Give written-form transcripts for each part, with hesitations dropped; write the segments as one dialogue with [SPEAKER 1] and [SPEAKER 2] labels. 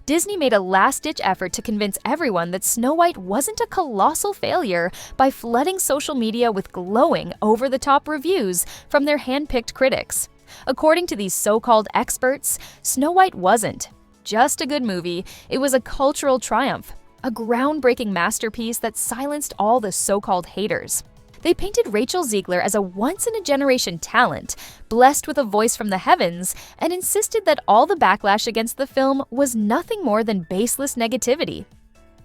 [SPEAKER 1] Disney made a last-ditch effort to convince everyone that Snow White wasn't a colossal failure by flooding social media with glowing, over-the-top reviews from their hand-picked critics. According to these so-called experts, Snow White wasn't just a good movie, it was a cultural triumph, a groundbreaking masterpiece that silenced all the so-called haters. They painted Rachel Zegler as a once-in-a-generation talent, blessed with a voice from the heavens, and insisted that all the backlash against the film was nothing more than baseless negativity.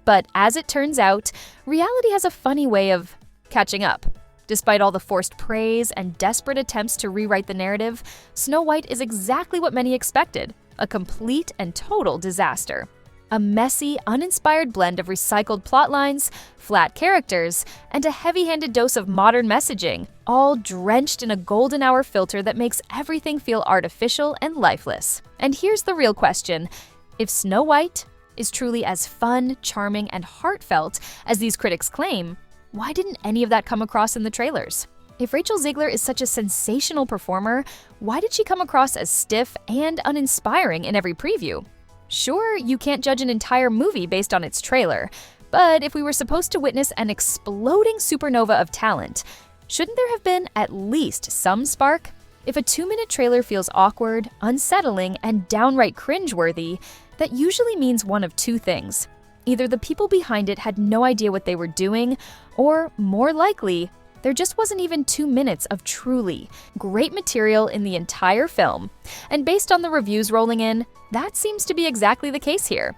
[SPEAKER 1] But as it turns out, reality has a funny way of catching up. Despite all the forced praise and desperate attempts to rewrite the narrative, Snow White is exactly what many expected, a complete and total disaster. A messy, uninspired blend of recycled plotlines, flat characters, and a heavy-handed dose of modern messaging, all drenched in a golden hour filter that makes everything feel artificial and lifeless. And here's the real question. If Snow White is truly as fun, charming, and heartfelt as these critics claim, why didn't any of that come across in the trailers? If Rachel Zegler is such a sensational performer, why did she come across as stiff and uninspiring in every preview? Sure, you can't judge an entire movie based on its trailer, but if we were supposed to witness an exploding supernova of talent, shouldn't there have been at least some spark? If a 2-minute trailer feels awkward, unsettling, and downright cringeworthy, that usually means one of two things. Either the people behind it had no idea what they were doing, or, more likely, there just wasn't even 2 minutes of truly great material in the entire film. And based on the reviews rolling in, that seems to be exactly the case here.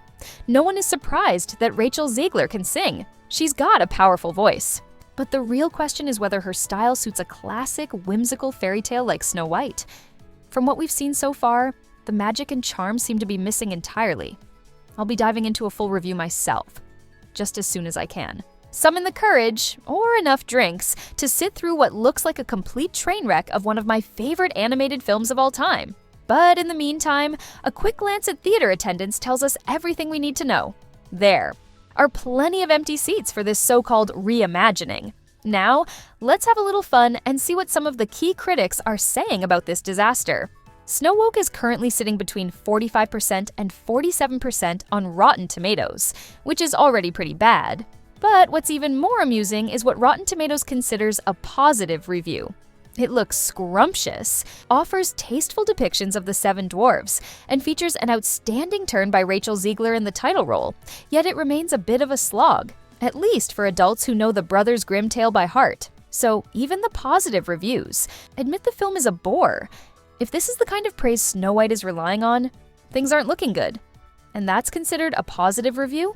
[SPEAKER 1] No one is surprised that Rachel Zegler can sing. She's got a powerful voice. But the real question is whether her style suits a classic, whimsical fairy tale like Snow White. From what we've seen so far, the magic and charm seem to be missing entirely. I'll be diving into a full review myself, just as soon as I can. Summon the courage, or enough drinks, to sit through what looks like a complete train wreck of one of my favorite animated films of all time. But in the meantime, a quick glance at theater attendance tells us everything we need to know. There are plenty of empty seats for this so-called reimagining. Now, let's have a little fun and see what some of the key critics are saying about this disaster. Snow Woke is currently sitting between 45% and 47% on Rotten Tomatoes, which is already pretty bad. But what's even more amusing is what Rotten Tomatoes considers a positive review. It looks scrumptious, offers tasteful depictions of the Seven Dwarfs, and features an outstanding turn by Rachel Zegler in the title role, yet it remains a bit of a slog, at least for adults who know the Brothers Grimm tale by heart. So even the positive reviews admit the film is a bore. If this is the kind of praise Snow White is relying on, things aren't looking good. And that's considered a positive review?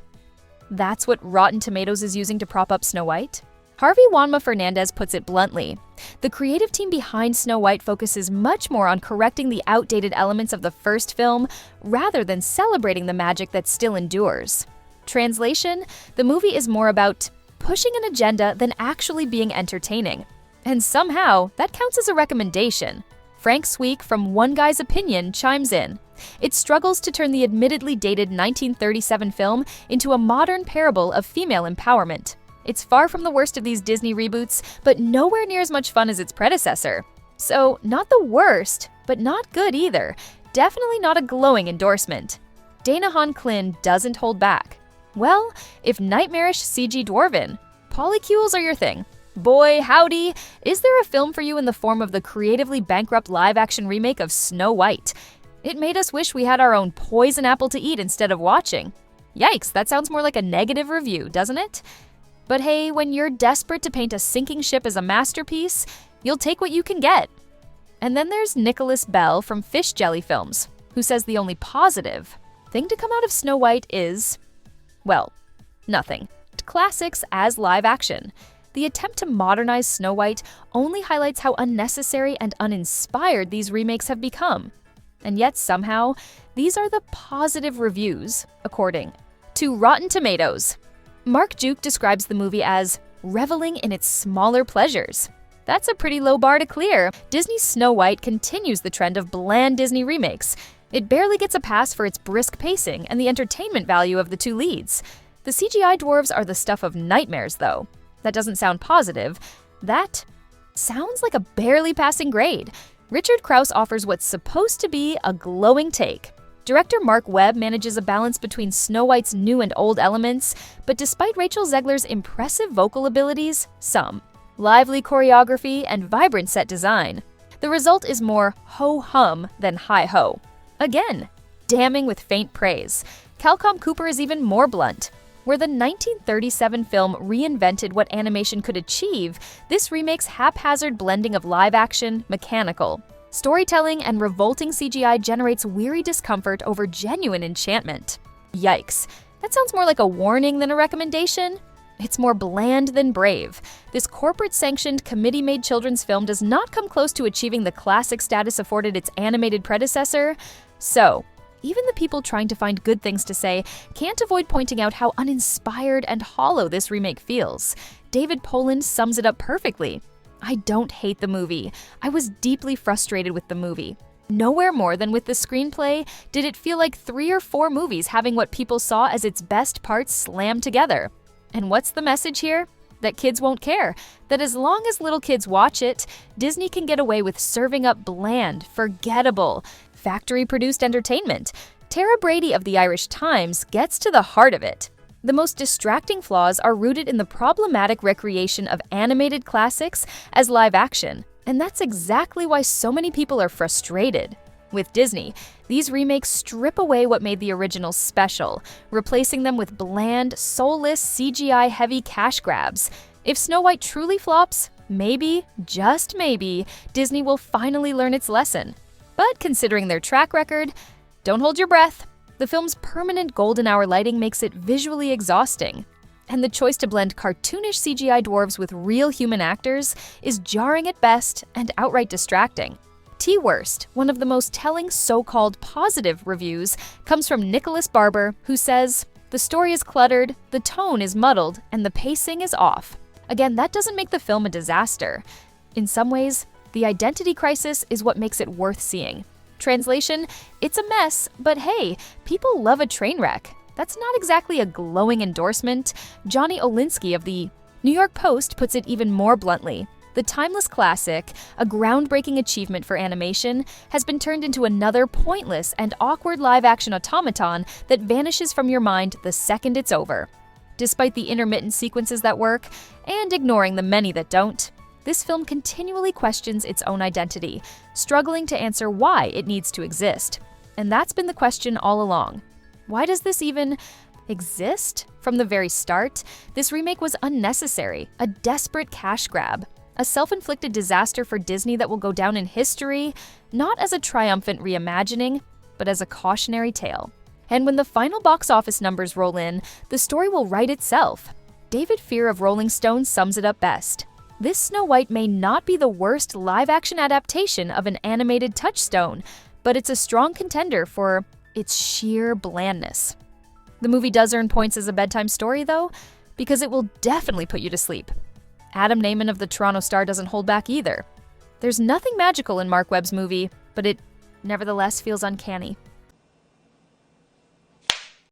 [SPEAKER 1] That's what Rotten Tomatoes is using to prop up Snow White? Harvey Wanma Fernandez puts it bluntly. The creative team behind Snow White focuses much more on correcting the outdated elements of the first film rather than celebrating the magic that still endures. Translation: the movie is more about pushing an agenda than actually being entertaining. And somehow, that counts as a recommendation. Frank Sweek from One Guy's Opinion chimes in. It struggles to turn the admittedly dated 1937 film into a modern parable of female empowerment. It's far from the worst of these Disney reboots, but nowhere near as much fun as its predecessor. So, not the worst, but not good either. Definitely not a glowing endorsement. Dana Han-Klin doesn't hold back. Well, if nightmarish CG dwarven, polycules are your thing. Boy, howdy, is there a film for you in the form of the creatively bankrupt live-action remake of Snow White? It made us wish we had our own poison apple to eat instead of watching. Yikes, that sounds more like a negative review, doesn't it? But hey, when you're desperate to paint a sinking ship as a masterpiece, you'll take what you can get. And then there's Nicholas Bell from Fish Jelly Films, who says the only positive thing to come out of Snow White is, well, nothing. Classics as live action. The attempt to modernize Snow White only highlights how unnecessary and uninspired these remakes have become. And yet somehow, these are the positive reviews, according to Rotten Tomatoes. Mark Juke describes the movie as reveling in its smaller pleasures. That's a pretty low bar to clear. Disney's Snow White continues the trend of bland Disney remakes. It barely gets a pass for its brisk pacing and the entertainment value of the two leads. The CGI dwarves are the stuff of nightmares, though. That doesn't sound positive. That sounds like a barely passing grade. Richard Krause offers what's supposed to be a glowing take. Director Mark Webb manages a balance between Snow White's new and old elements, but despite Rachel Zegler's impressive vocal abilities, some lively choreography, and vibrant set design, the result is more ho-hum than hi-ho. Again, damning with faint praise. Calcom Cooper is even more blunt. Where the 1937 film reinvented what animation could achieve, this remake's haphazard blending of live action, mechanical storytelling, and revolting CGI generates weary discomfort over genuine enchantment. Yikes. That sounds more like a warning than a recommendation. It's more bland than brave. This corporate-sanctioned, committee-made children's film does not come close to achieving the classic status afforded its animated predecessor. So, even the people trying to find good things to say can't avoid pointing out how uninspired and hollow this remake feels. David Poland sums it up perfectly. I don't hate the movie. I was deeply frustrated with the movie. Nowhere more than with the screenplay did it feel like 3 or 4 movies having what people saw as its best parts slammed together. And what's the message here? That kids won't care. That as long as little kids watch it, Disney can get away with serving up bland, forgettable, factory-produced entertainment. Tara Brady of the Irish Times gets to the heart of it. The most distracting flaws are rooted in the problematic recreation of animated classics as live action, and that's exactly why so many people are frustrated. With Disney, these remakes strip away what made the originals special, replacing them with bland, soulless, CGI-heavy cash grabs. If Snow White truly flops, maybe, just maybe, Disney will finally learn its lesson. But considering their track record, don't hold your breath. The film's permanent golden hour lighting makes it visually exhausting. And the choice to blend cartoonish CGI dwarves with real human actors is jarring at best and outright distracting. T-Worst, one of the most telling so-called positive reviews, comes from Nicholas Barber, who says, "The story is cluttered, the tone is muddled, and the pacing is off." Again, that doesn't make the film a disaster. In some ways, the identity crisis is what makes it worth seeing. Translation, it's a mess, but hey, people love a train wreck. That's not exactly a glowing endorsement. Johnny Olinsky of the New York Post puts it even more bluntly. The timeless classic, a groundbreaking achievement for animation, has been turned into another pointless and awkward live-action automaton that vanishes from your mind the second it's over. Despite the intermittent sequences that work, and ignoring the many that don't, this film continually questions its own identity, struggling to answer why it needs to exist. And that's been the question all along. Why does this even exist? From the very start, this remake was unnecessary, a desperate cash grab. A self-inflicted disaster for Disney that will go down in history, not as a triumphant reimagining, but as a cautionary tale. And when the final box office numbers roll in, the story will write itself. David Fear of Rolling Stone sums it up best. This Snow White may not be the worst live-action adaptation of an animated touchstone, but it's a strong contender for its sheer blandness. The movie does earn points as a bedtime story, though, because it will definitely put you to sleep. Adam Naiman of the Toronto Star doesn't hold back either. There's nothing magical in Mark Webb's movie, but it nevertheless feels uncanny.